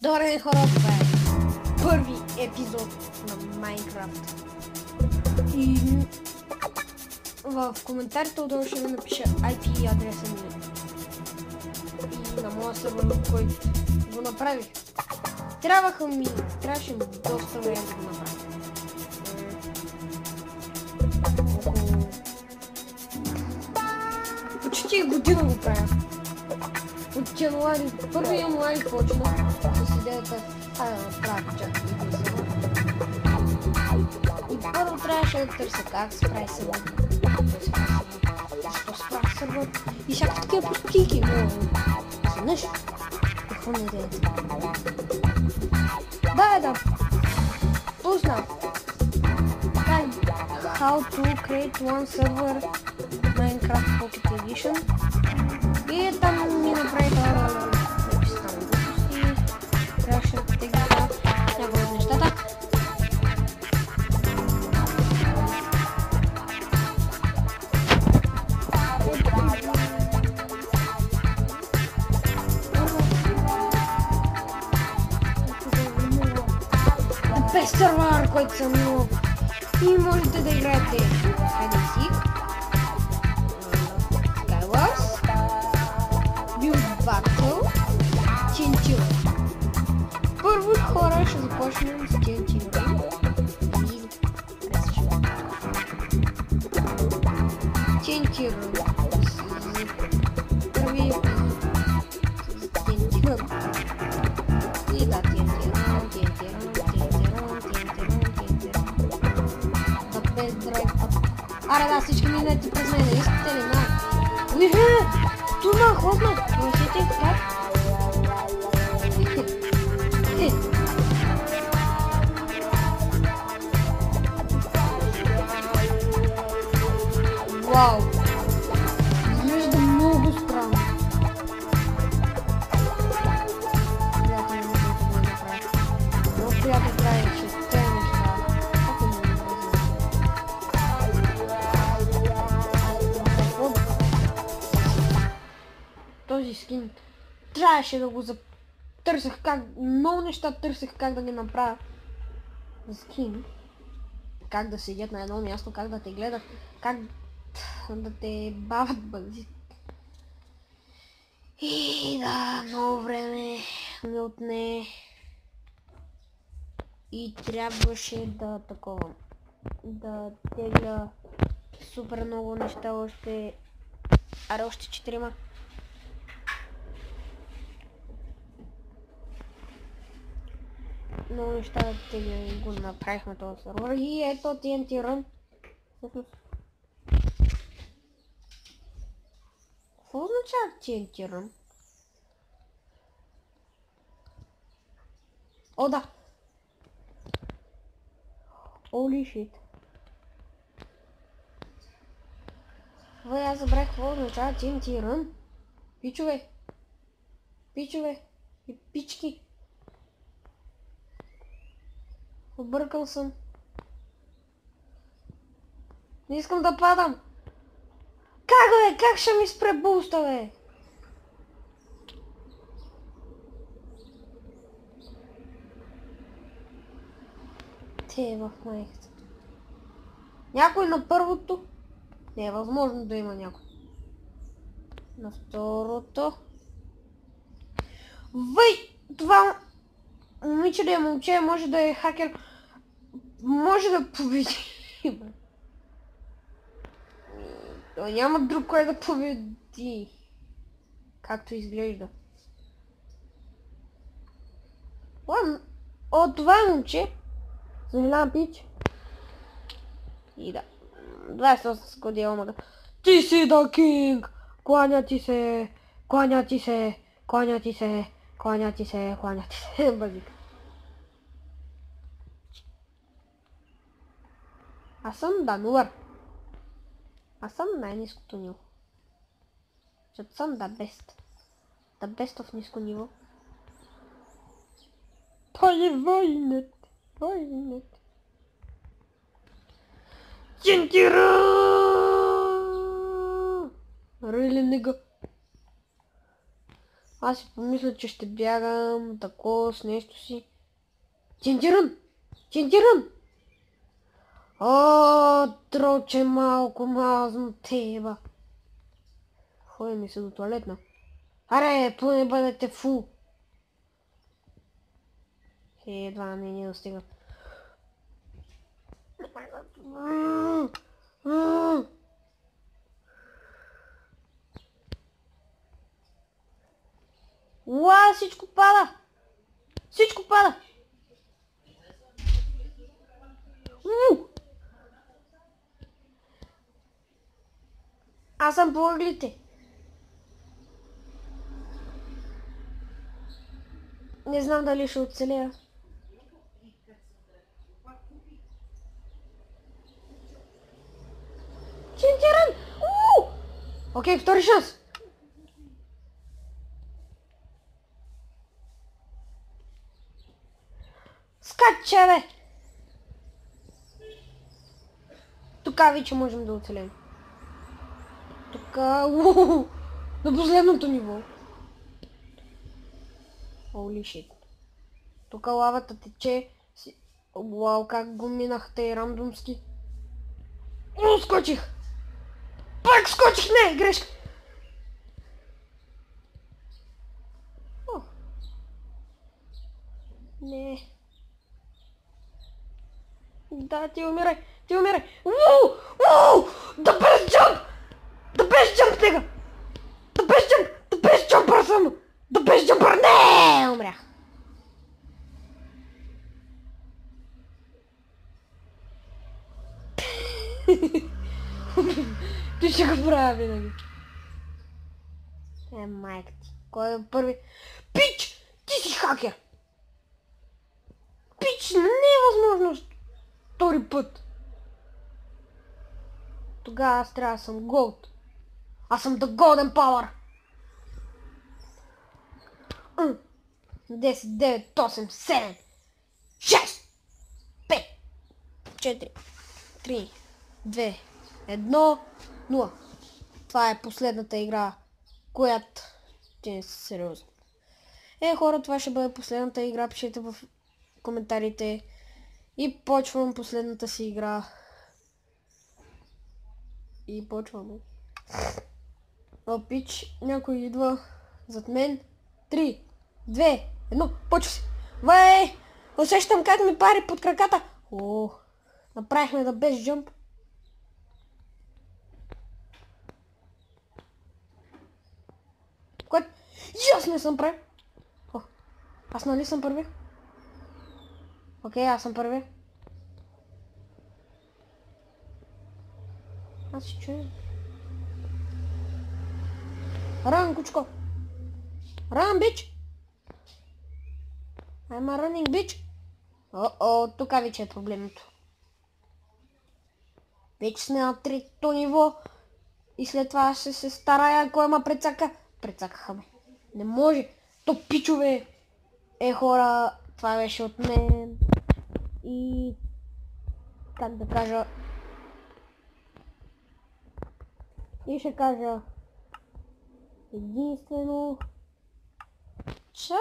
Добър ден, хора, това е първи епизод на Майнкрафт. И в коментарите отдолу ще ви напиша IP адреса ми и на моя сервер, който го направих. Трябваше ми доста време да го направя. Почти година го правя. От януари, 1 януари почнах с идеята да направя чак и първо трябваше да търся как се прави сервер, защо се прави сервер и всякакви такива пустики, но изведнъж какво не идеята. Да, познах how to create one server Minecraft Pocket Edition и там ми направи това и трябваше да тегля някои от нещата. Без сервер, който съм имал и можете да играете Hide and Seek, Skywars, Build Battle, TNT. Първо хора ще започнем с TNT и TNT първи и да, TNT. Аре да, всички минете през мен, искате ли? Тума, хлопна! Вършите, как? Вау! Изглежда много странно. Приятел не може да го направи. Много приятел прави, че те неща. Как не може да този скин трябваше да го търсех как, много неща търсех как да ги направя скин, как да седят на едно място, как да те гледат, как да те бават бъзи. И да, много време ми отне и трябваше да да тегля супер много неща още, още 4. Много неща да тегля го направихме този сервер и ето TNT Run. Какво означава TNT Run? О, да! Holy shit! Аз забрах какво означава TNT Run. Пичове! И пички! Объркал съм. Не искам да падам. Как бе? Как ще ми спре буста, бе? Те в майката. Някой на първото? Не е възможно да има някой. На второто. Въй! Това момиче да е момче, може да е хакер. Може да победи. Той няма друг кой да победи. Както изглежда. О, това е момче. Съжалявам, пич. И да. 28 години омага. Ти си да кинг! Кланя ти се! Базик. Аз съм Дануар. Аз съм най-ниското ниво. Защото съм the best. The best of ниско ниво. Той е войнет. Чентира! Really, nigga? Аз си помисля, че ще бягам тако с нещо си. Тинтиран! Тинтиран! О, троче малко мазно теба. Ходи ми се до туалетна. Аре, поне бъдете фу. Едва не достига. Уа, всичко пада! Всичко пада! Аз съм по ъглите. Не знам дали ще оцелея. Тинтиран! Окей, втори шанс. Скача, бе! Тук вече можем да оцелем. Тук... На последното ниво. Holy shit. Тук лавата тече. Вау, как го минахте рандомски. Скочих! Пак скочих! Не, грешка! Не. Да, ти умирай! Ти умирай! The best jump! The best jump, тега! The best jump! The best jumper съм! The best jumper! Не! Умрях! Ти ще го правя винаги. Майка ти. Кой е първи? Пич! Ти си хакер! Пич! Не е възможно втори път. Тогава аз трябва да съм голд. Аз съм the golden power. 10, 9, 8, 7, 6, 5, 4, 3, 2, 1, 0. Това е последната игра, която... Ти сериозно. Хора, това ще бъде последната игра. Пишете в коментарите. И почвам последната си игра. И почвам. О, пич, някой идва зад мен. 3, 2, 1, почва се. Вай! Усещам как ми пари под краката. О, направихме да без джъмп. Което? И аз не съм прави. О, аз нали съм първи? Окей, аз съм първи. Аз си чуя. Ран, кучко. Ран, бич. I'm a running bitch. О, тук вече е проблемното. Вече сме на трето ниво. И след това ще се старая, кой ма прецака. Прецакаха ме. Не може. То пичове. Хора, това беше от мен. И... как да кажа... И ще кажа... единствено... Чао!